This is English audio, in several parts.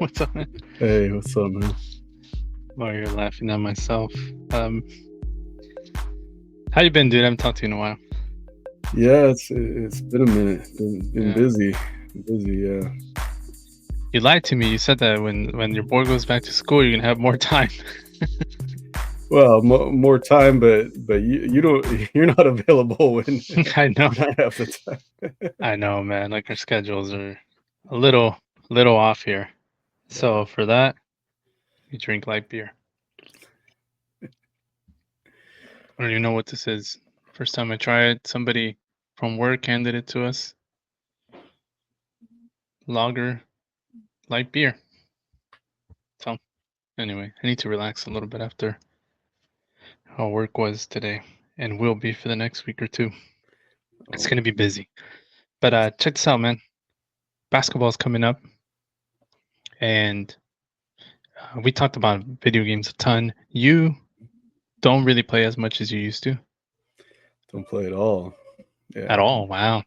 What's up, man? Hey, what's up, man? While you're laughing at myself. Um, how you been, dude? I haven't talked to you in a while. Yeah, it's been a minute. Been Yeah. busy, busy. Yeah. You lied to me. You said that when your boy goes back to school, you're gonna have more time. Well, more time, but you don't. You're not available when I know. when I have the time. I know, man. Like our schedules are a little off here. Yeah. So for that, you drink light beer. I don't even know what this is. First time I try it, somebody from work handed it to us. Lager light beer. So anyway, I need to relax a little bit after how work was today and will be for the next week or two. It's Oh, gonna be busy. But check this out, man. Basketball's coming up, and we talked about video games a ton. You don't really play as much as you used to don't play at all. at Yeah. all. Wow,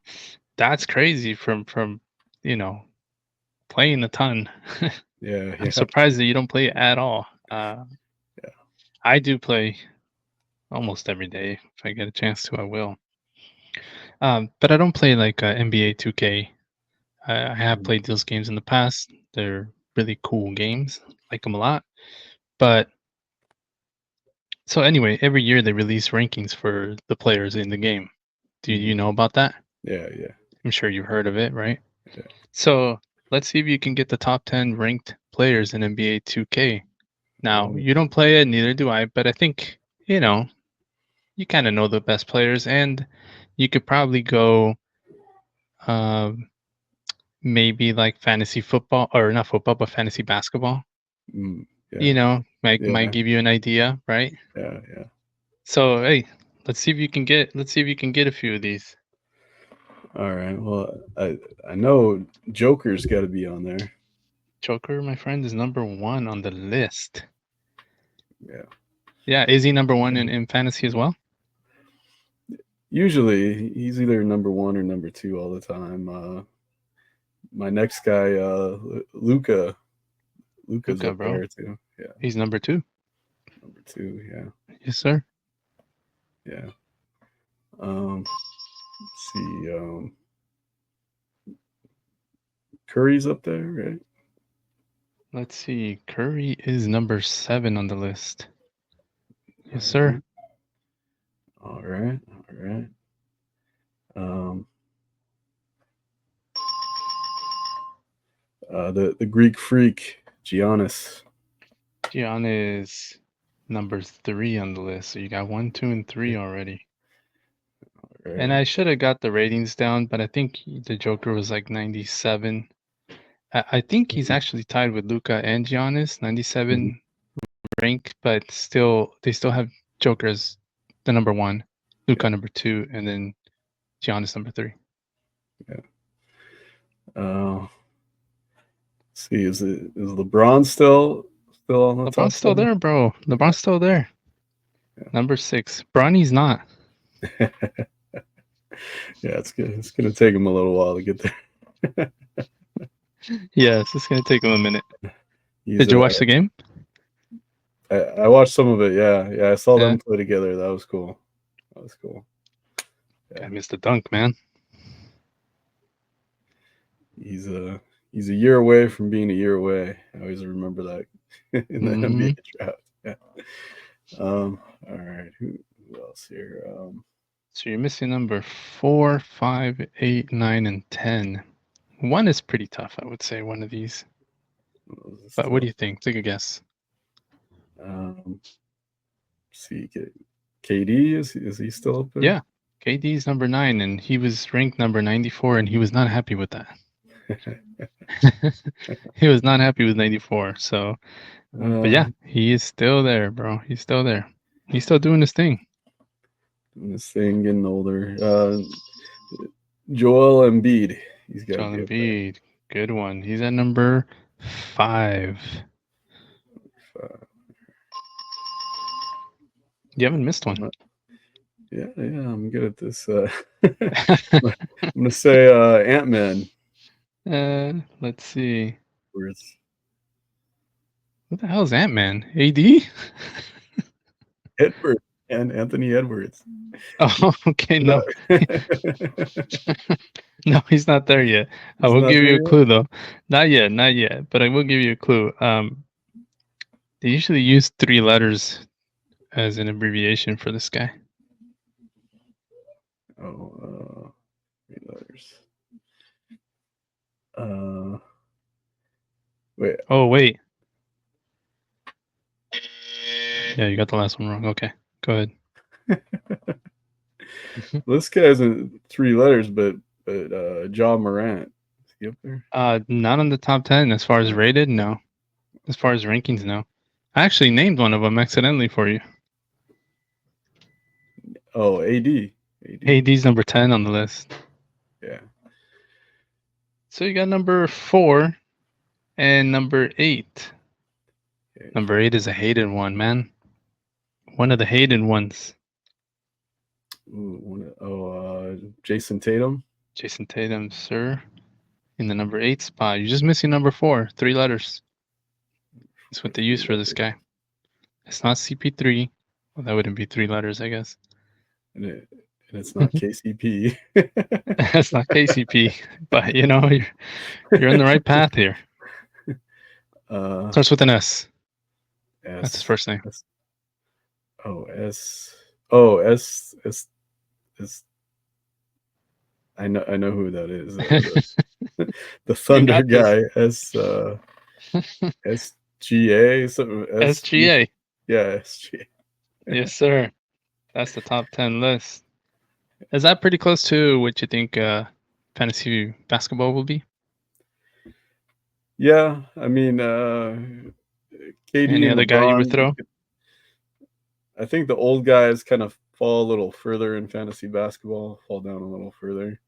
that's crazy. From you know playing a ton. Yeah. I'm Yeah. surprised that you don't play at all. Yeah. I do play almost every day. If I get a chance to, I will. But I don't play like NBA 2K. I have Mhm. played those games in the past. They're really cool games. Like them a lot. But so anyway, every year they release rankings for the players in the game. Do you Mhm. know about that? Yeah. Yeah. I'm sure you've heard of it, right? Yeah. So let's see if you can get the top 10 ranked players in NBA 2K. Now, Oh, you don't play it, neither do I, but I think, you kind of know the best players, and you could probably go um, maybe like fantasy football, or not football, but fantasy basketball. yeah. Might Yeah. give you an idea, right? Yeah. Yeah. So, hey, let's see if you can get a few of these. All right. Well, I know Joker's got to be on there. Joker, my friend, is number one on the list. Yeah. Yeah, is he number one in fantasy as well? Usually, he's either number one or number two all the time. My next guy, Luca. Luca's Luca, up bro. there too. Yeah, He's number two. number two. Yeah, Yes, sir. yeah. Let's see. Curry's up there, right? Let's see. Curry is number seven on the list. All Yes, sir. right, all right, all right. Um, the Greek freak, Giannis. Gian is number three on the list. So you got one, two, and three already. All And right. I should have got the ratings down, but I think the Joker was like 97. I think he's Mhm, actually tied with Luca and Giannis, mhm, 97 rank, but still they still have Joker as the number one, yeah, Luca number two, and then Giannis number three. yeah. Let's see, is LeBron still on the top LeBron's still seven? there, bro. LeBron's still there. Number six. Bronny's not. Yeah, yeah. It's good. It's gonna take him a little while to get there. Yes, it's gonna take him a minute. He's Did you watch the game? I watched some of it. Yeah, yeah. I saw Yeah. them play together. That was cool. That was cool. I Yeah, missed the dunk, man. he's a he's a year away from being a year away. I always remember that in the Hmm. NBA draft. Yeah. All right. Who else here? So you're missing number four, five, eight, nine, and 10. One is pretty tough, I would say, one of these. What was this But what stuff? do you think? Take a guess. Um, see, KD is he still up there? Yeah. KD's number nine, and he was ranked number 94, and he was not happy with that. He was not happy with 94. So, but uh, yeah, he is still there, bro. He's still there. He's still doing his thing. this thing getting older. Joel Embiid. He's got to Joel be up there. Embiid, good one. He's at number five. Uh, You haven't missed one. yeah, yeah. I'm good at this. I'm gonna say Ant Man. Let's see. Words. Who the hell is Ant-Man? AD? Edwards and Anthony Edwards. Oh, okay, No. no. No, he's not there yet. I He's will not give there you a yet? clue though. Not yet, not yet, but I will give you a clue. They usually use 3 letters as an abbreviation for this guy. Oh, 3 letters. Wait. Oh, wait. Yeah, you got the last one wrong. Okay, go ahead. This guy isn't 3 letters, but John Morant. Is he up there? Not on the top 10 as far as rated, no. As far as rankings, no. I actually named one of them accidentally for you. Oh, AD. AD's number 10 on the list. Yeah. So you got number 4 and number 8. Okay. Number 8 is a hated one, man. One of the hated ones. Jason Tatum. Jason Tatum, sir. In the number 8 spot. You're just missing number 4. 3 letters. That's what they use for this guy. It's not CP3. Well, that wouldn't be 3 letters, I guess. And it's not KCP. That's not KCP. But, you know, you're on the right path here. Starts with an S. That's his first name. S. I know who that is. The Thunder guy. SGA. Something. SGA. Yeah, SGA. Yes, sir. That's the top 10 list. Is that pretty close to what you think fantasy basketball will be? Yeah, I mean, KD Any and other guy you would LeBron. throw? I think the old guys kind of fall a little further in fantasy basketball, fall down a little further.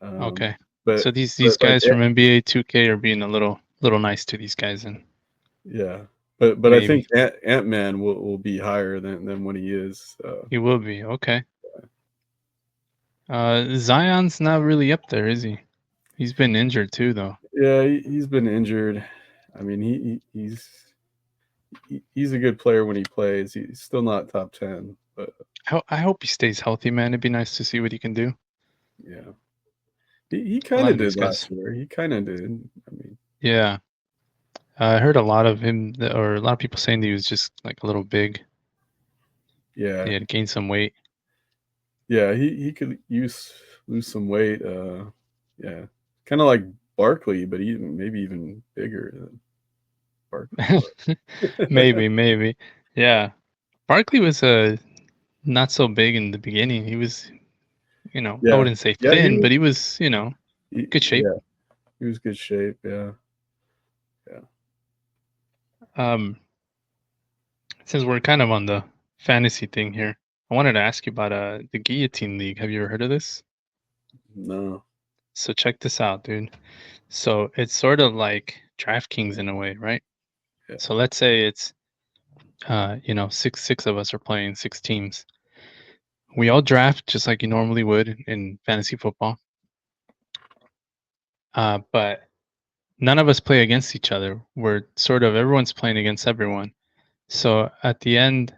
Okay. But so these like guys from NBA2K are being a little nice to these guys, and yeah, but I maybe think Ant-Man will be higher than what he is. he will be. Okay. Zion's not really up there, is he? He's been injured too, though. Yeah, he's been injured. I mean, he's a good player when he plays. He's still not top 10, but I hope he stays healthy, man. It'd be nice to see what he can do. yeah, he A kind lot of of these did guys. last year. He kind of did. I mean, Yeah. I heard a lot of him, or a lot of people saying that he was just like a little big. yeah, He had gained some weight. yeah, he could lose some weight. Yeah, kind of like Barkley, but maybe even bigger than Barkley. maybe. Yeah. Barkley was not so big in the beginning. He was, I Yeah, wouldn't say yeah, thin, but he was, good shape. yeah, he was good shape. Yeah. Since we're kind of on the fantasy thing here, I wanted to ask you about the Guillotine League. Have you ever heard of this? No. So check this out, dude. So it's sort of like DraftKings in a way, right? Yeah. So let's say it's six of us are playing 6 teams. We all draft just like you normally would in fantasy football. But none of us play against each other. We're sort of everyone's playing against everyone. So at the end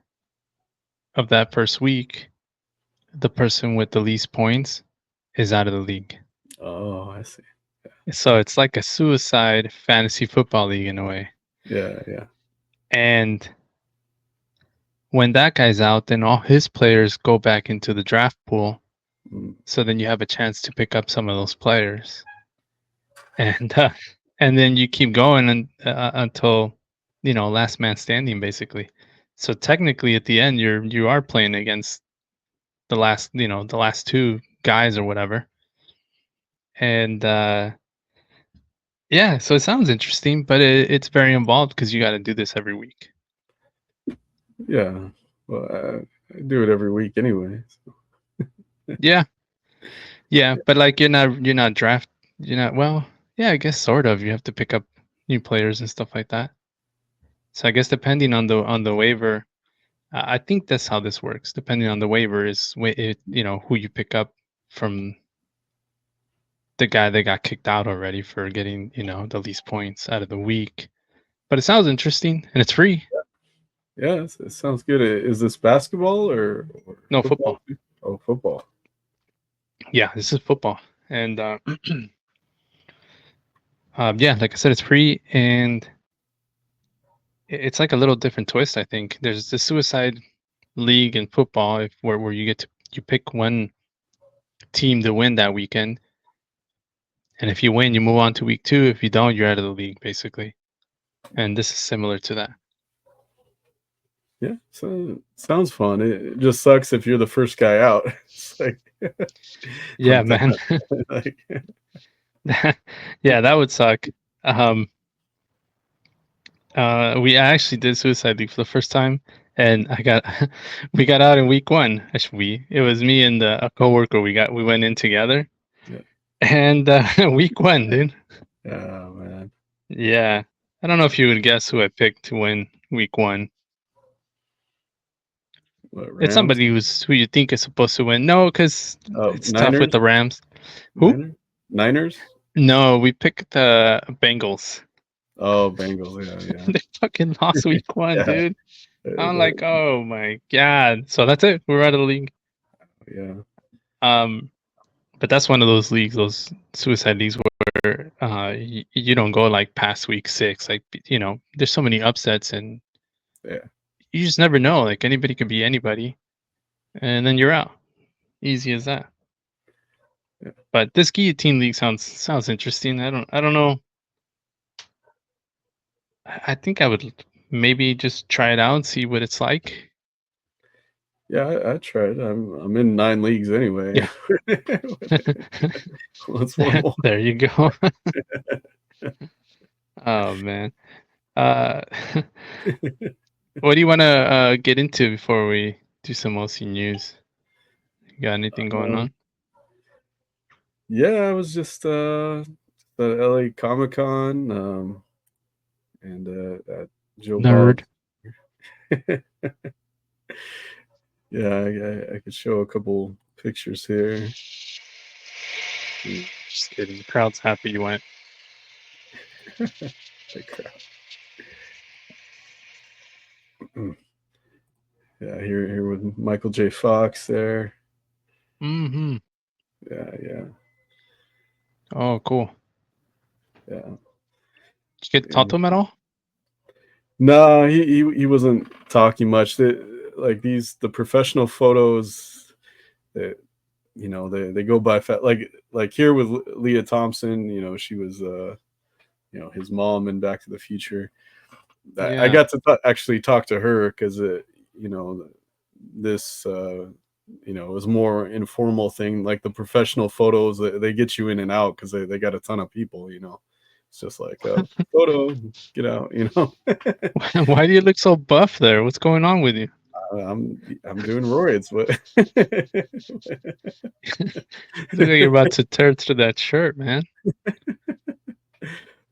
of that first week, the person with the least points is out of the league. Oh, I see. So it's like a suicide fantasy football league in a way. Yeah. And when that guy's out, then all his players go back into the draft pool. Mm. So then you have a chance to pick up some of those players. And then you keep going until last man standing basically. So technically at the end you are playing against the last 2 guys or whatever. And yeah, so it sounds interesting, but it's very involved because you got to do this every week. Yeah. Well, I do it every week anyway. So. Yeah, but like you're not well, yeah, I guess sort of. You have to pick up new players and stuff like that. So I guess depending on the waiver, I think that's how this works. Depending on the waiver is who you pick up from the guy that got kicked out already for getting the least points out of the week. but it sounds interesting and it's free. Yeah, it sounds good. Is this basketball or No, football? football. Oh, football. Yeah, this is football. And yeah, like I said, it's free and it's like a little different twist, I think. There's the suicide league in football where you get to you pick one team to win that weekend. And if you win, you move on to week 2. If you don't, you're out of the league, basically. And this is similar to that. Yeah, so sounds fun. It just sucks if you're the first guy out. It's like, Yeah, I'm done. man. Like, Yeah, that would suck. Um, we actually did Suicide League for the first time, and I got we got out in week 1. Actually, it was me and a coworker. We went in together, yeah, and week 1, dude. yeah, man. Yeah, I don't know if you would guess who I picked to win week 1. What, It's Rams? somebody who you think is supposed to win. No, because Oh, it's tough with Niners? the Rams. Who? Niners? Niners? No, we picked the Bengals. Oh, Bengals. Yeah, They fucking lost week 1, yeah, dude. I'm yeah, like, oh my god. So that's it. We're out of the league. yeah, Um, but that's one of those leagues, those suicide leagues where you don't go like past week 6. Like there's so many upsets, and yeah. you just never know. Like anybody could be anybody, and then you're out. Easy as that. Yeah. But this guillotine league sounds interesting. I don't know. I think I would maybe just try it out and see what it's like. Yeah, I tried. I'm in 9 leagues anyway. Yeah. What's one more? There you go. Oh man. Uh, what do you want to get into before we do some OC news? You got anything going Um, on? yeah, I was just the LA Comic Con, and at Joe Nerd. Bob's. Yeah, I could show a couple pictures here. Just kidding. The crowd's happy you went. Like, crap. Yeah, here with Michael J. Fox there. Mm-hmm. Yeah, Oh, cool. yeah. Did you get to talk And to him at all? no, he wasn't talking much. Like the professional photos that they go by fast. Like here with Leah Thompson, she was his mom in Back to the Future. I Yeah. got to actually talk to her because this it was more informal thing. Like the professional photos, they get you in and out because they got a ton of people. It's just like a photo, get out. Why do you look so buff there? What's going on with you? I'm doing roids, but You look like you're about to tear through that shirt, man.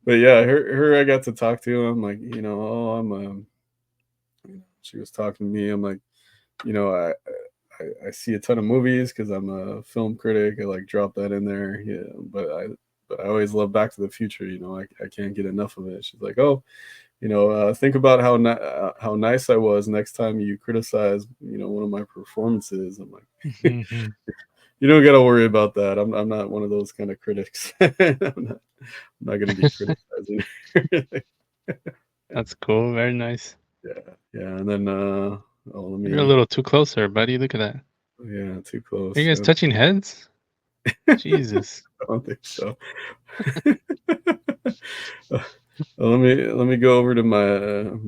but yeah, her I got to talk to. I'm like, oh, she was talking to me. I'm like, I see a ton of movies because I'm a film critic. I like drop that in there. Yeah, but I always love Back to the Future. I can't get enough of it. She's like, oh, think about how nice I was next time you criticize, one of my performances. I'm like, Mhm. you don't got to worry about that. I'm not one of those kind of critics. I'm not going to be criticizing. That's cool. Very nice. Yeah. And then, let You're a me, little too close there, buddy. Look at that. yeah, too Are close. you guys touching heads? Jesus. I don't think so. Let me go over to my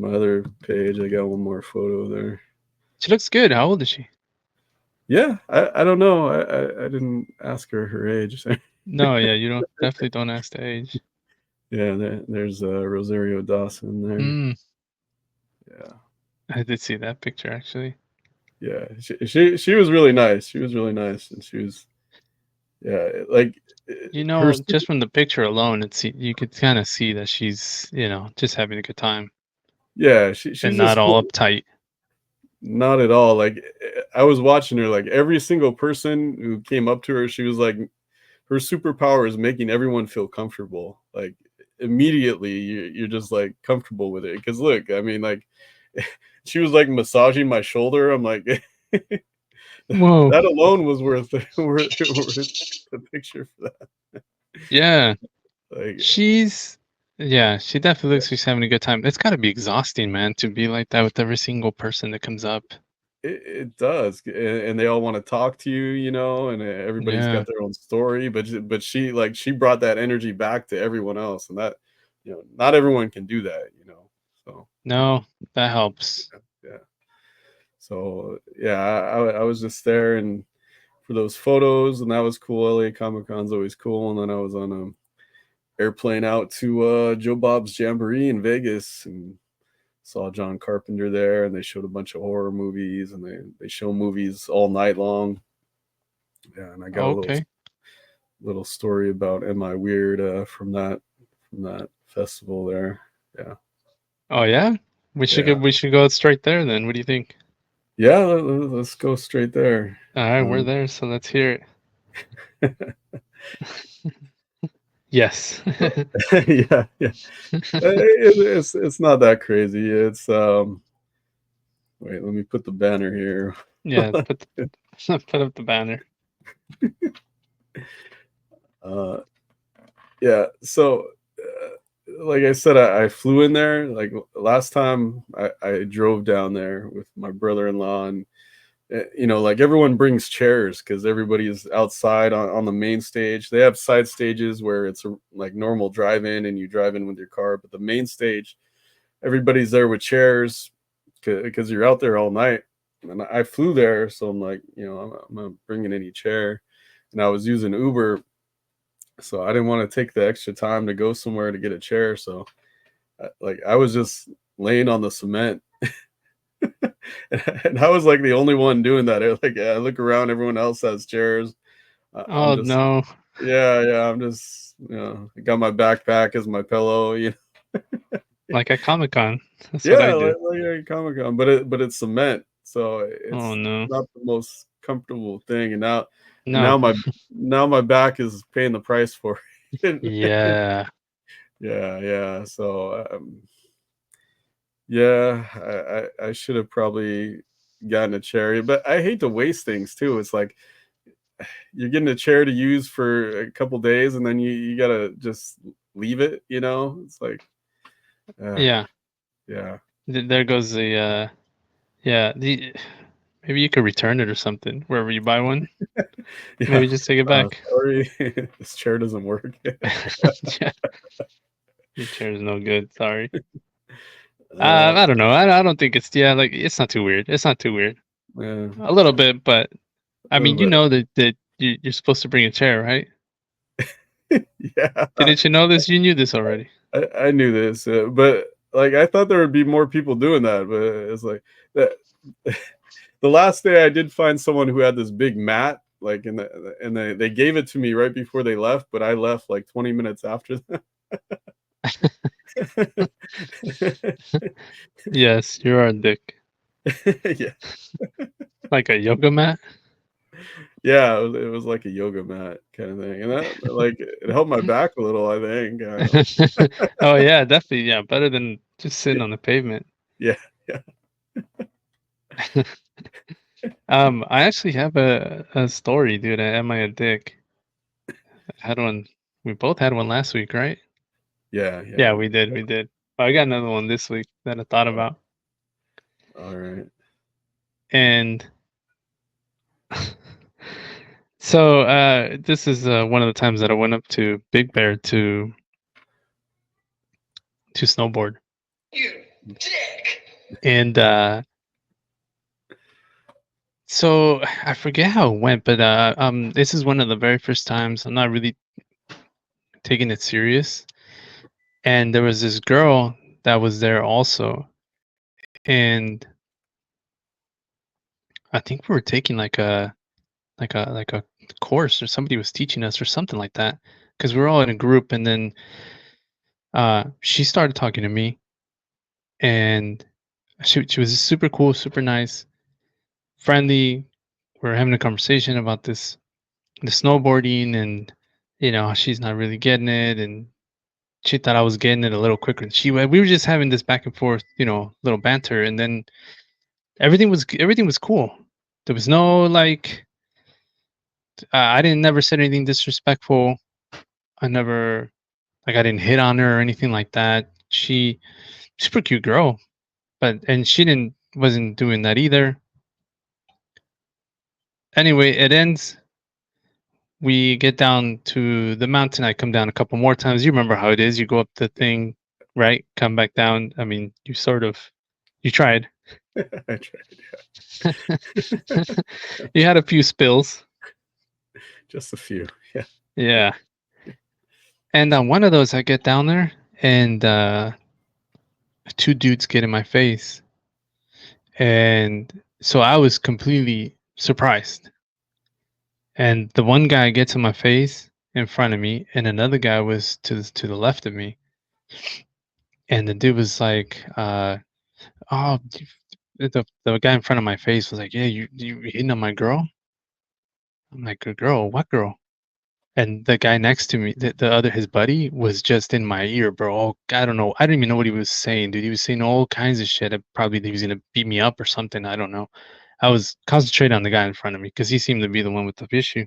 other page. I got one more photo there. She looks good. How old is she? Yeah, I don't know. I didn't ask her age. No, yeah, you definitely don't ask the age. Yeah, there's Rosario Dawson there. Mm, Yeah, I did see that picture actually. yeah. She was really nice. She was really nice, and she was like her. Just from the picture alone, you could kind of see that she's, just having a good time Yeah, and she's not just all cool. uptight. Not at all. Like I was watching her. Like every single person who came up to her, she was like, her superpower is making everyone feel comfortable. Like immediately you're just like comfortable with it. Because look, I mean, like she was like massaging my shoulder. I'm like, Whoa. that alone was worth worth the picture for that. Yeah. Like, She's yeah, she definitely looks like she's having a good time. It's gotta be exhausting, man, to be like that with every single person that comes up. it does, and they all want to talk to you, you know, and everybody's Yeah. got their own story. But she like she brought that energy back to everyone else, and that not everyone can do that, you know. So No, that helps. yeah. So yeah, I was just there and for those photos, and that was cool. LA Comic Con's always cool, and then I was on a airplane out to Joe Bob's Jamboree in Vegas and saw John Carpenter there, and they showed a bunch of horror movies, and they show movies all night long. Yeah, and I got a Okay. little story about Am I Weird from that festival there. Yeah, Oh, yeah? yeah, We should go straight there then. What do you think? yeah. Let's go straight there. Alright, we're Um, there, so let's hear it. Yes. yeah, yeah. It's not that crazy. It's wait, let me put the banner here. Yeah, put up the banner. uh, yeah. So, like I said, I flew in there. Like last time, I drove down there with my brother-in-law, and like everyone brings chairs because everybody's outside on the main stage. They have side stages where it's like normal drive-in, and you drive in with your car. But the main stage, everybody's there with chairs because you're out there all night. And I flew there, so I'm like, I'm not bringing any chair, and I was using Uber, so I didn't want to take the extra time to go somewhere to get a chair. So, like, I was just laying on the cement, and I was like the only one doing that. Like, I look around, everyone else has chairs. I'm Oh, just, no. yeah, I'm just, I got my backpack as my pillow. Like at Comic-Con. That's what I Yeah, do. like a Comic Con, but it's cement, so Oh, it's no. not the most comfortable thing. And No. now my back is paying the price for it. Yeah. Yeah. So yeah, I should have probably gotten a chair, but I hate to waste things too. It's like you're getting a chair to use for a couple days, and then you gotta just leave it. It's like, uh, Yeah. yeah, There goes the, yeah, maybe you could return it or something wherever you buy one. yeah. Maybe just take it back. Sorry, this chair doesn't work. Yeah, your chair is no good, sorry. Uh, I don't know, I don't think it's yeah, like, it's not too weird, it's not too weird. yeah, A little bit, but, I mean, you but know that you're supposed to bring a chair, right? yeah, Didn't you know this? You knew this already. I knew this, but like I thought there would be more people doing that, but it's like that. The last day I did find someone who had this big mat, like and they gave it to me right before they left, but I left like 20 minutes after that. Yes, you are a dick. Yeah, Like a yoga mat? yeah, it was like a yoga mat kind of thing, and that like it helped my back a little, I think. Oh, yeah, definitely, yeah, better than just sitting on the pavement. Yeah, yeah. I actually have a story, dude. Am I a dick? I had one. We both had one last week, right? Yeah, Yeah, we we did. did. We did. I got another one this week that I thought Oh, about. all right. And so this is one of the times that I went up to Big Bear to snowboard. You dick! And so I forget how it went, but this is one of the very first times I'm not really taking it serious. And there was this girl that was there also, and I think we were taking like a course, or somebody was teaching us or something like that, because we were all in a group. And then she started talking to me, and she was super cool, super nice, friendly. We are having a conversation about the snowboarding, and how she's not really getting it, and she thought I was getting it a little quicker. We were just having this back and forth, little banter, and then everything was cool. There was no like I didn't never said anything disrespectful. I never I didn't hit on her or anything like that. She's a pretty cute girl, and she didn't wasn't doing that either. Anyway, it ends. We get down to the mountain. I come down a couple more times. You remember how it is. You go up the thing, right? Come back down. I mean, you tried. I tried. You had a few spills. Just a few. Yeah. Yeah. And on one of those, I get down there, and two dudes get in my face. And so I was completely surprised. And the one guy gets in my face in front of me, and another guy was to the left of me. And the dude was like, "Oh, the guy in front of my face was like, yeah, you hitting on my girl?" I'm like, "A girl? What girl?" And the guy next to me, his buddy, was just in my ear, bro. Oh, I don't know. I didn't even know what he was saying, dude. He was saying all kinds of shit. Probably he was gonna beat me up or something. I don't know. I was concentrating on the guy in front of me because he seemed to be the one with the issue.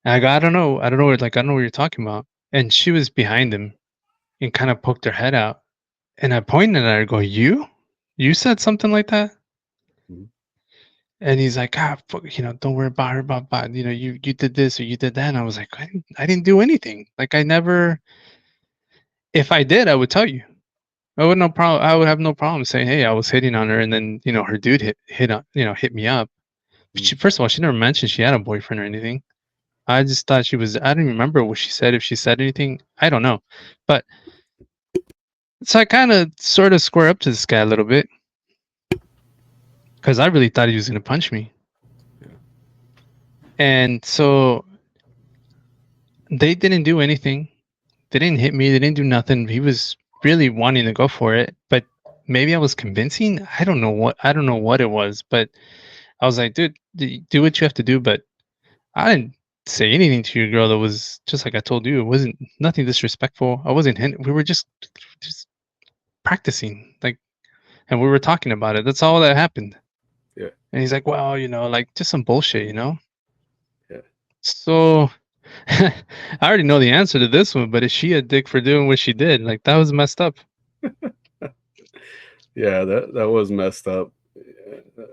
And I go, I don't know. I don't know. Like, I don't know what you're talking about. And she was behind him and kind of poked her head out. And I pointed at her. I go, you said something like that? Mhm. And he's like, fuck, don't worry about her, about you did this or you did that. And I was like, I didn't do anything. Like, I never. If I did, I would tell you. I would have no problem saying, hey, I was hitting on her, and then her dude hit me up. But first of all, she never mentioned she had a boyfriend or anything. I just thought she was. I don't remember what she said. If she said anything, I don't know. But so I kind of sort of square up to this guy a little bit because I really thought he was gonna punch me. And so they didn't do anything. They didn't hit me. They didn't do nothing. He was really wanting to go for it, but maybe I was convincing. I don't know what it was, but I was like, dude, do what you have to do. But I didn't say anything to your girl. That was just like I told you. It wasn't nothing disrespectful. I wasn't hinting. We were just practicing, like, and we were talking about it. That's all that happened. Yeah. And he's like, well, like just some bullshit, Yeah. So I already know the answer to this one, but is she a dick for doing what she did? Like, that was messed up. Yeah, that was messed up.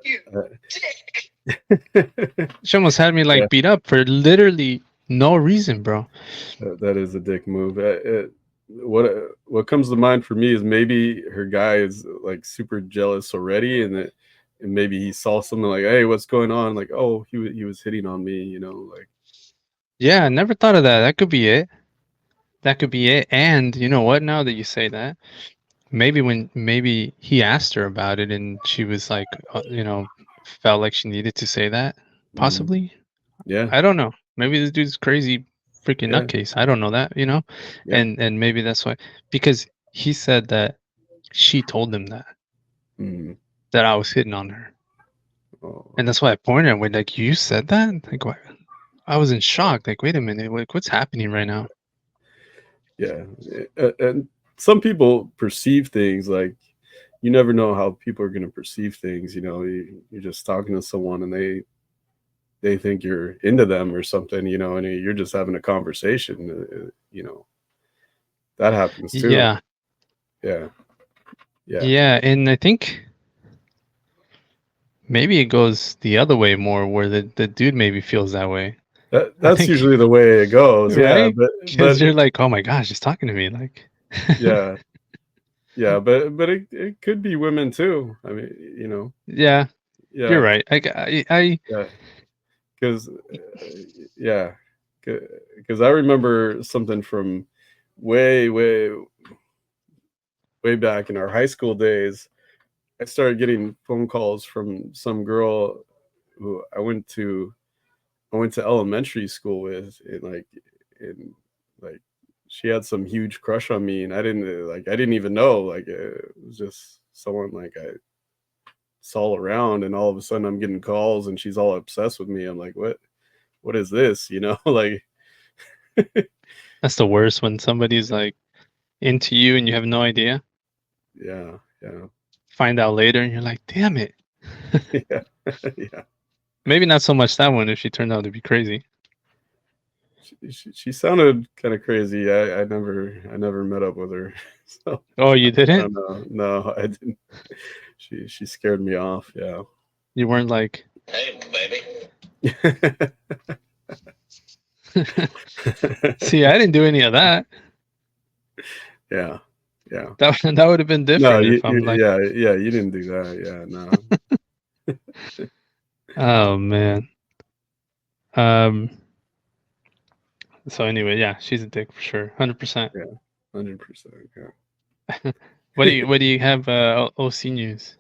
You dick. She almost had me like Yeah. beat up for literally no reason, bro. That is a dick move. What comes to mind for me is maybe her guy is like super jealous already, and maybe he saw something like, hey, what's going on? Like, oh, he was hitting on me, like. Yeah, I never thought of that. That could be it. That could be it. And you know what? Now that you say that, maybe he asked her about it and she was like, felt like she needed to say that. Possibly. Yeah. I don't know. Maybe this dude's crazy freaking Yeah. nutcase. I don't know that, Yeah. and maybe that's why, because he said that she told him that I was hitting on her, Oh. and that's why I pointed and went like, "You said that?" Like, what? I was in shock. Like, wait a minute, like, what's happening right now? Yeah. And some people perceive things like, you never know how people are going to perceive things. You're just talking to someone and they think you're into them or something, and you're just having a conversation. That happens too. Yeah, Yeah. Yeah. yeah, and I think maybe it goes the other way more, where the dude maybe feels that way. I That's think, usually the way it goes. Yeah. right? But, Because you're like, oh my gosh, he's talking to me, like. yeah. Yeah. But it could be women too. I mean. Yeah, you're Yeah. right. I Yeah. Because, yeah. Because I remember something from way, way, way back in our high school days. I started getting phone calls from some girl who I went to elementary school with, and she had some huge crush on me, and I didn't even know, like, it was just someone like I saw around, and all of a sudden I'm getting calls and she's all obsessed with me. I'm like, what is this? Like, That's the worst when somebody's like into you and you have no idea. Yeah, yeah, Find out later and you're like, damn it. yeah, yeah. Maybe not so much that one if she turned out to be crazy. She sounded kind of crazy. I never met up with her, so Oh, you I didn't? don't know. No, I didn't. She scared me off. Yeah. You weren't like, Hey, baby. see, I didn't do any of that. Yeah, yeah. That would have been No, different if I'm like, yeah, yeah. You didn't do that. Yeah, no. oh man. Um. So anyway, yeah, she's a dick for sure, 100%. Yeah, 100%. Yeah. What do you have? OC news.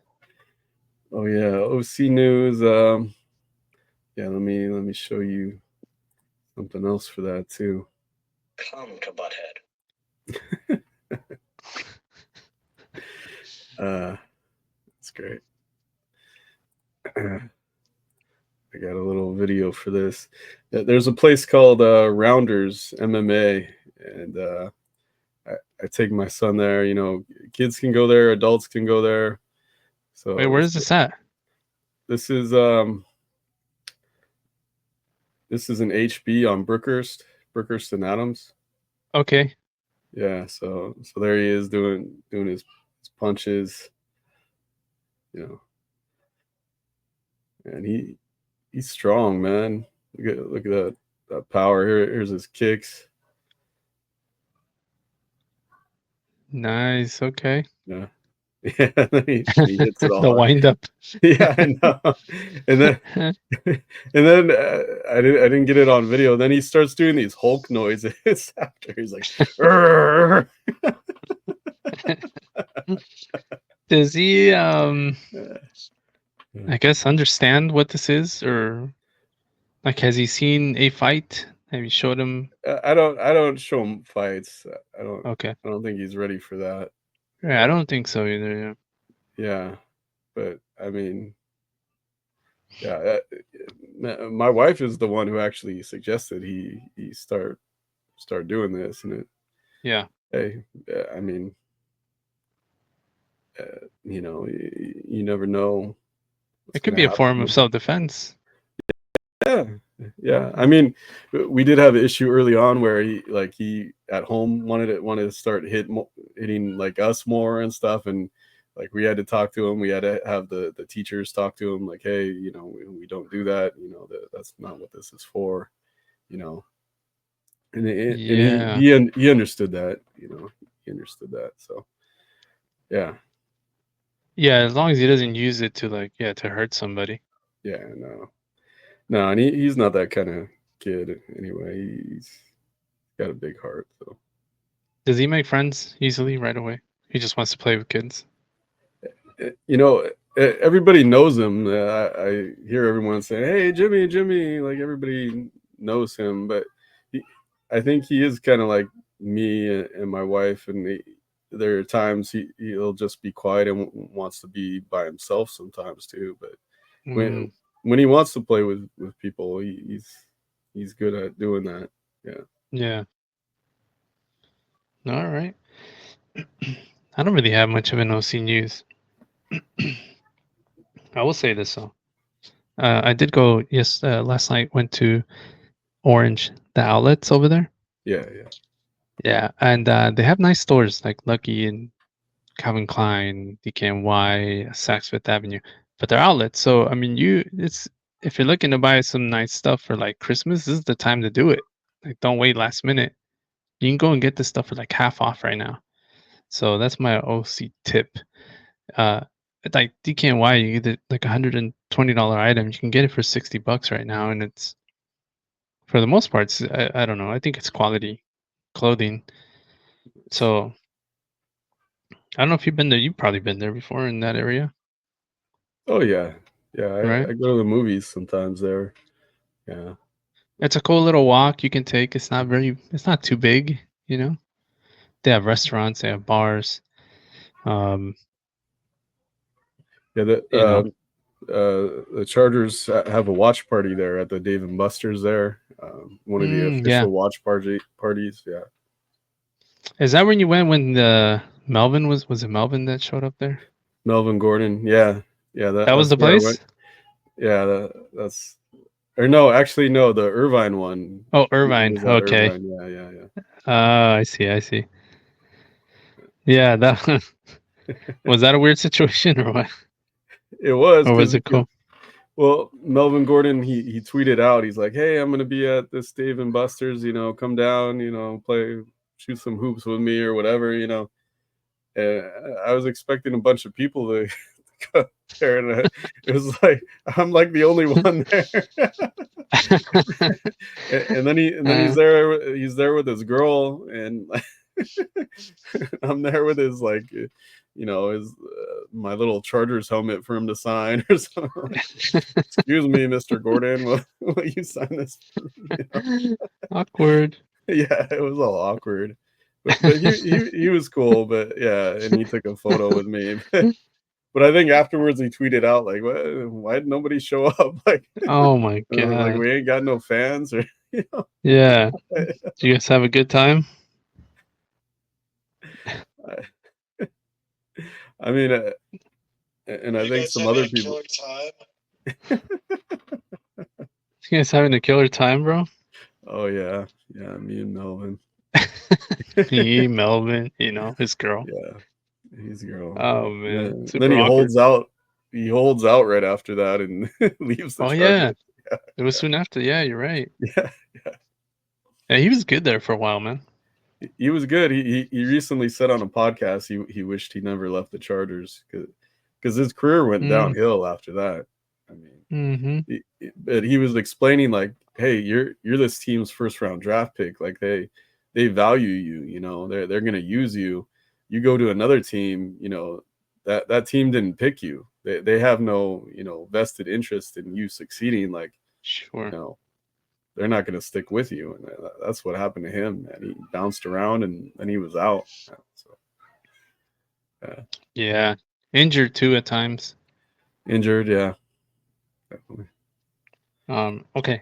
Oh yeah, OC news. Yeah. Let me show you something else for that too. Come to Butthead. It's great. I got a little video for this. There's a place called Rounders MMA, and I take my son there. You know, kids can go there, adults can go there. Wait, So where is this at? this is an HB on Brookhurst and Adams. Okay. Yeah, so there he is doing his punches, you know, and he's strong, man. Look at that power. Here's his kicks. Nice. Okay. Yeah. Yeah, he hits it all The hard. wind up. Yeah, I know. And then I didn't get it on video. Then he starts doing these Hulk noises after. He's like, "Arr!" Does he Yeah. I guess understand what this is, or like has he seen a fight? Have you showed him? I don't show him fights. Okay. I don't think he's ready for that. Yeah, I don't think so either. Yeah, but I mean, yeah, my wife is the one who actually suggested he start doing this, and Yeah. hey, I mean, you know, you never know what's It could gonna be a form happen. of self-defense. Yeah, yeah. I mean, we did have an issue early on where he at home wanted to start hitting like us more and stuff, and like we had to talk to him. We had to have the teachers talk to him, like, hey, you know, we don't do that. You know, that's not what this is for. You know, and Yeah. he understood that. You know, he understood that. So yeah, Yeah, as long as he doesn't use it to like, yeah, to hurt somebody. yeah, no, and he's not that kind of kid anyway. He's got a big heart. So. Does he make friends easily right away? He just wants to play with kids. You know, everybody knows him. I hear everyone saying, "Hey, Jimmy, Jimmy!" Like everybody knows him, but I think he is kind of like me and my wife. And there are times he'll just be quiet and wants to be by himself sometimes too. But Mm, when he wants to play with people, he's good at doing that. Yeah. yeah. All right. I don't really have much of an OC news. I will say this though. I did go last night. Went to Orange, the outlets over there. Yeah. Yeah, and they have nice stores like Lucky and Calvin Klein, DKNY, Saks Fifth Avenue, but they're outlets. So I mean, it's if you're looking to buy some nice stuff for like Christmas, this is the time to do it. Like, don't wait last minute. You can go and get this stuff for like half off right now. So that's my OC tip. Uh, like DKNY, you get it like $120 item. You can get it for $60 right now, and it's for the most part. I don't know. I think it's quality clothing. So I don't know if you've been there. You've probably been there before in that area, Oh yeah. Yeah. right? I go to the movies sometimes there. Yeah. It's a cool little walk you can take. It's not too big, you know. They have restaurants, they have bars. Um, Yeah. you know. the Chargers have a watch party there at the Dave and Buster's there. One of the official watch parties. Yeah. Is that when you went when the Melvin was it Melvin that showed up there? Melvin Gordon. Yeah. That was That's the where I place? went. Yeah, that's or no, actually no, the Irvine one. Oh, It Irvine. was at Okay. Irvine. Yeah. I see. Yeah, that was that a weird situation or what? It was Or was because it cool? well, Melvin Gordon he tweeted out. He's like, "Hey, I'm gonna be at this Dave and Buster's. Come down. Shoot some hoops with me or whatever. And I was expecting a bunch of people to go there, and it was like I'm like the only one there. and then he's there. He's there with his girl, and I'm there with his his my little Chargers helmet for him to sign or something. Excuse me, Mr. Gordon, will you sign this? Awkward. Yeah, it was all awkward. But he was cool, but yeah, and he took a photo with me. But I think afterwards he tweeted out like, "Why did nobody show up? Like, Oh my like god. we ain't got no fans." Or Yeah. Did you guys have a good time? I mean, and I think some other people. You guys having a killer time, bro? Oh yeah, me and Melvin. Me, Melvin, his girl. Yeah, his girl. Oh man, Then he holds out. He holds out right after that and leaves the Chargers. Yeah, it was soon after. Yeah, you're right. Yeah. Yeah, he was good there for a while, man. He was good. He recently said on a podcast he wished he never left the Chargers because his career went downhill after that. I mean, but he was explaining like, hey, you're this team's first round draft pick. Like they value you. They're gonna use you. You go to another team. That team didn't pick you. They have no vested interest in you succeeding. Like, sure. They're not going to stick with you, and that's what happened to him. And he bounced around, and then he was out. So, yeah, injured too at times. Injured, yeah, definitely. Okay.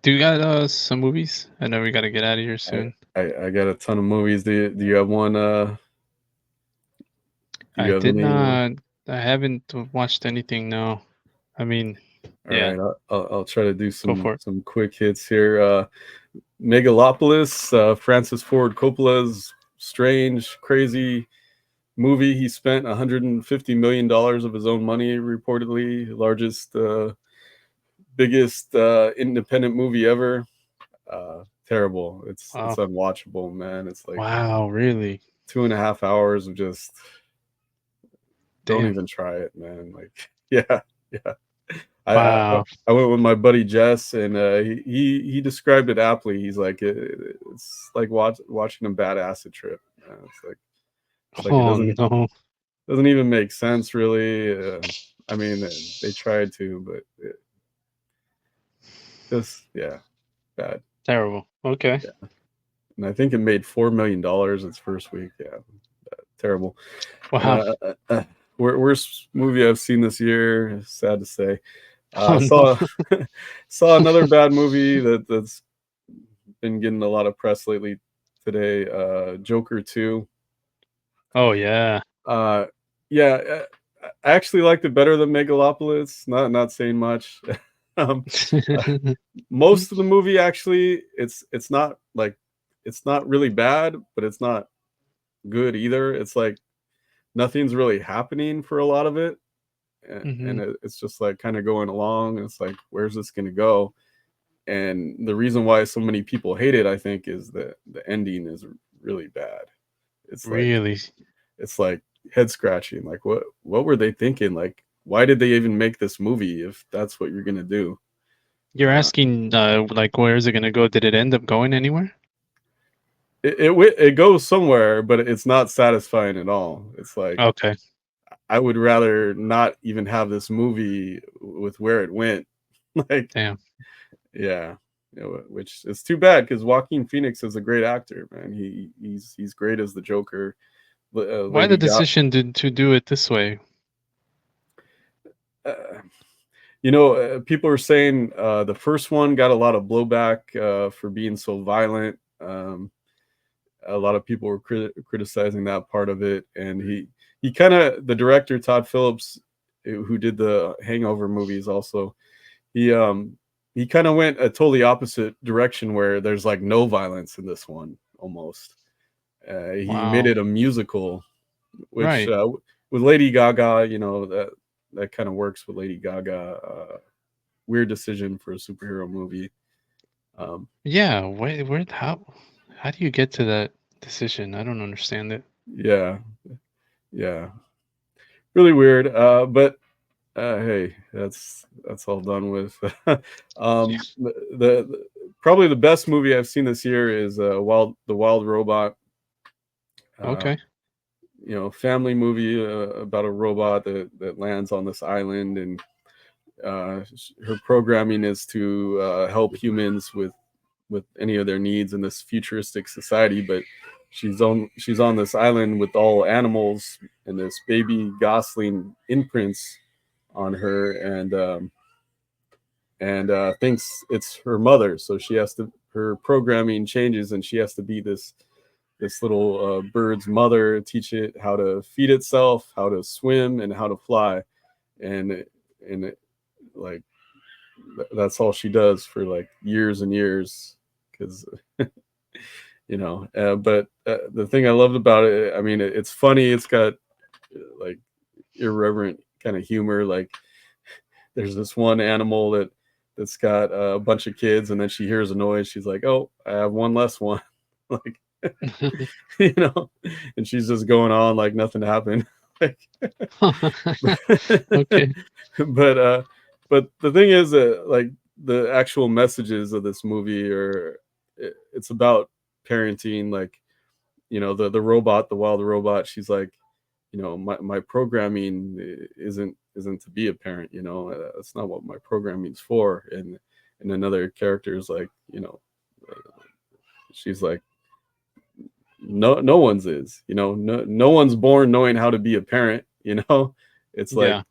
Do you got some movies? I know we got to get out of here soon. I got a ton of movies. Do you have one? I did not. I haven't watched anything. No, I mean. All right, I'll try to do some quick hits here. Megalopolis, Francis Ford Coppola's strange, crazy movie. He spent $150 million of his own money, reportedly, largest, biggest independent movie ever. Terrible. It's unwatchable, man. It's like, wow, really? 2.5 hours of just don't even try it, man. Like, yeah. Wow. I went with my buddy Jess, and he described it aptly. He's like, it's like watching a bad acid trip. It's like it doesn't even make sense, really. I mean, they tried to, but bad. Terrible. Okay. Yeah. And I think it made $4 million its first week. Yeah, terrible. Wow. Worst movie I've seen this year. Sad to say. Saw another bad movie that's been getting a lot of press lately today. Joker 2. Oh yeah. I actually liked it better than Megalopolis. Not saying much. Most of the movie actually, it's not really bad, but it's not good either. It's like nothing's really happening for a lot of it. And it's just like kind of going along. It's like, where's this going to go? And the reason why so many people hate it, I think, is that the ending is really bad. It's really, it's like head scratching. Like, what were they thinking? Like, why did they even make this movie if that's what you're going to do? You're asking, like, where is it going to go? Did it end up going anywhere? It goes somewhere, but it's not satisfying at all. It's like, okay. I would rather not even have this movie with where it went. Like, damn. Yeah, which is too bad because Joaquin Phoenix is a great actor, man. He's great as the Joker. Why the decision to do it this way? People are saying the first one got a lot of blowback for being so violent. A lot of people were criticizing that part of it, and he kind of, the director Todd Phillips, who did the Hangover movies, also he kind of went a totally opposite direction where there's like no violence in this one almost. He made Wow. it a musical, which Right. with Lady Gaga, that kind of works with Lady Gaga. Weird decision for a superhero movie. Yeah. How do you get to that decision? I don't understand it. Yeah, yeah, really weird. But hey, that's all done with. Yeah. The probably the best movie I've seen this year is the Wild Robot. Uh, Okay. Family movie about a robot that lands on this island, and her programming is to help humans with any of their needs in this futuristic society. But she's on this island with all animals, and this baby gosling imprints on her, and thinks it's her mother. So her programming changes, and she has to be this little bird's mother, teach it how to feed itself, how to swim, and how to fly. And like that's all she does for like years and years, because but the thing I loved about it, I mean, it's funny, it's got like irreverent kind of humor. Like there's this one animal that's got a bunch of kids, and then she hears a noise, she's like, oh, I have one less one. Like, you know and she's just going on like nothing happened. Like, Okay. but but the thing is that like the actual messages of this movie it's about parenting. Like, the robot, the wild robot, she's like, my programming isn't to be a parent. That's not what my programming's for. And another character is like, she's like, no one's is, no one's born knowing how to be a parent. It's like Yeah.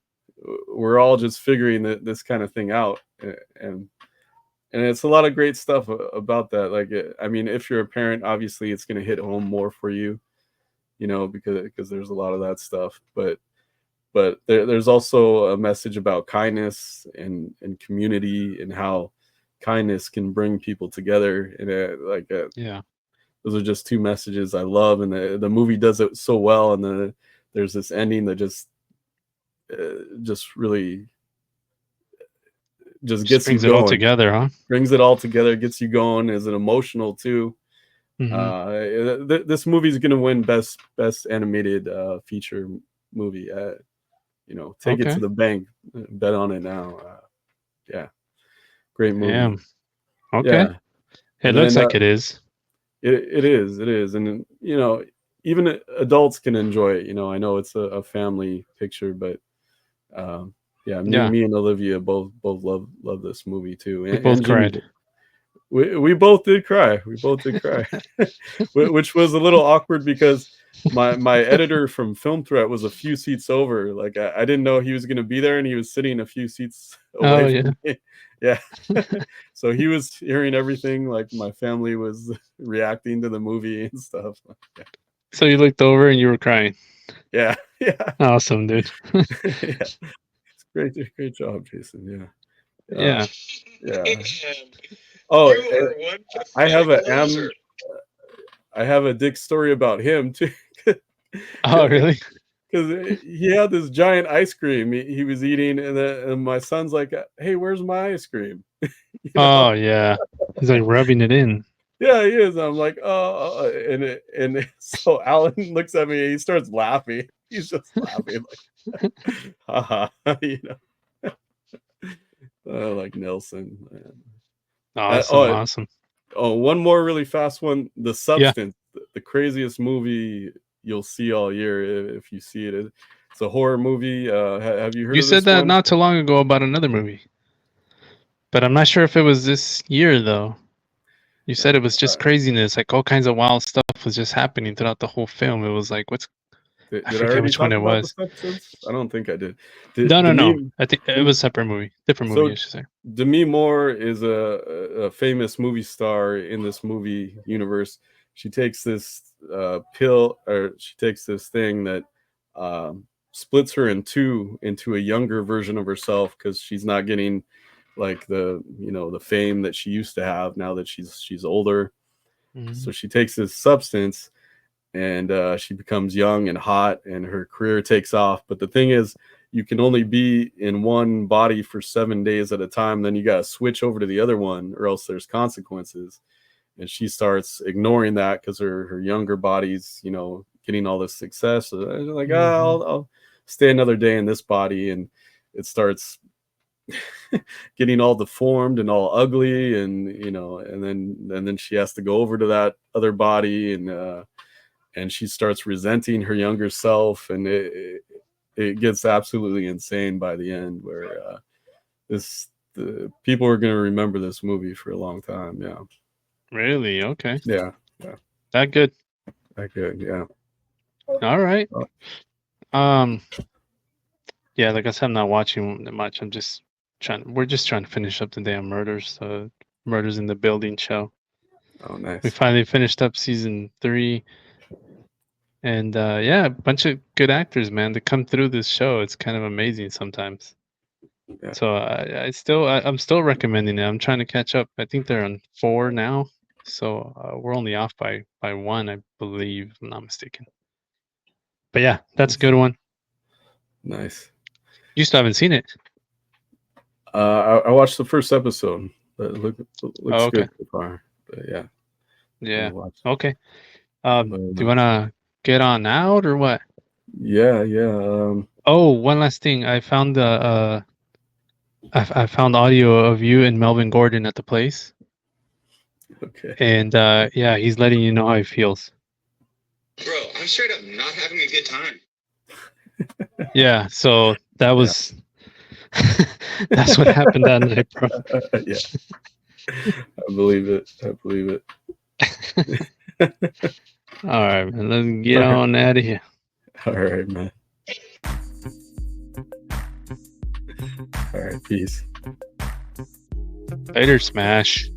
we're all just figuring this kind of thing out. And it's a lot of great stuff about that. Like, I mean, if you're a parent, obviously it's going to hit home more for you, because there's a lot of that stuff. But there's also a message about kindness and community, and how kindness can bring people together. And Yeah. those are just two messages I love, and the movie does it so well. And then there's this ending that just really just Just gets you brings it all going, together, huh? brings it all together, gets you going. Is it emotional too? Hmm. This movie is going to win best animated feature movie. Take it to Okay. the bank, bet on it now. Yeah, great movie. Damn. Okay. Yeah, It and looks then like it is. it is, and even adults can enjoy it. I know it's a family picture, but yeah, me Yeah. me and Olivia both love this movie too, We and both Jimmy. cried. We both did cry. We both did cry, which was a little awkward because my editor from Film Threat was a few seats over. Like, I didn't know he was going to be there, and he was sitting a few seats Oh away yeah. from me. Yeah, so he was hearing everything. Like, my family was reacting to the movie and stuff. So you looked over and you were crying. Yeah, yeah, Awesome, dude. yeah. It's great job, Jason. Yeah, Yeah. yeah. Man, Oh, you are one I have pathetic a loser. I have a dick story about him too. Oh really? Because he had this giant ice cream he was eating, and my son's like, "Hey, where's my ice cream?" You know? Oh yeah. He's like rubbing it in. Yeah, he is. I'm like, "Oh," and so Alan looks at me and he starts laughing. He's just laughing like, haha, like Nelson. Man. Awesome. Awesome. One more really fast one. The Yeah. Substance, the craziest movie you'll see all year if you see it. It's a horror movie. Have you heard You of said this that one? not too long ago about another movie, but I'm not sure if it was this year though. You said it was just craziness, like all kinds of wild stuff was just happening throughout the whole film. It was like, Did I I forget already which one talk it about the was. Simpsons? I don't think I did. No, no, no. Demi, I think it was a separate movie, different movie, I should say. Demi Moore is a famous movie star in this movie universe. She takes this pill, or she takes this thing that splits her in two into a younger version of herself because she's not getting like the fame that she used to have now that she's older. So she takes this substance and she becomes young and hot and her career takes off. But the thing is, you can only be in one body for 7 days at a time. Then you got to switch over to the other one or else there's consequences. And she starts ignoring that because her younger body's, getting all this success. So like, I'll stay another day in this body. And it starts getting all deformed and all ugly. And, and then she has to go over to that other body and she starts resenting her younger self, and it gets absolutely insane by the end. Where the people are going to remember this movie for a long time. Yeah. Really? Okay. Yeah. That good. Yeah. All right. Yeah, like I said, I'm not watching much. We're just trying to finish up the damn Murders, Murders in the Building show. Oh, nice. We finally finished up season 3. And yeah, a bunch of good actors, man, to come through this show. It's kind of amazing sometimes. Yeah. So I'm still recommending it. I'm trying to catch up. I think they're on 4 now. So we're only off by 1, I believe, if I'm not mistaken. But yeah, that's a good one. Nice. You still haven't seen it? I watched the first episode. But it looks okay. good so far. But yeah. Yeah. Okay. Do you want to get on out or what? Yeah. Oh, one last thing. I found I found audio of you and Melvin Gordon at the place. Okay. And yeah, he's letting you know how he feels. Bro, I'm straight up not having a good time. Yeah, so that was that's what happened that night, bro. Yeah. I believe it. All right, man. Let's get on out of here. All right, man. All right, peace. Later, Smash.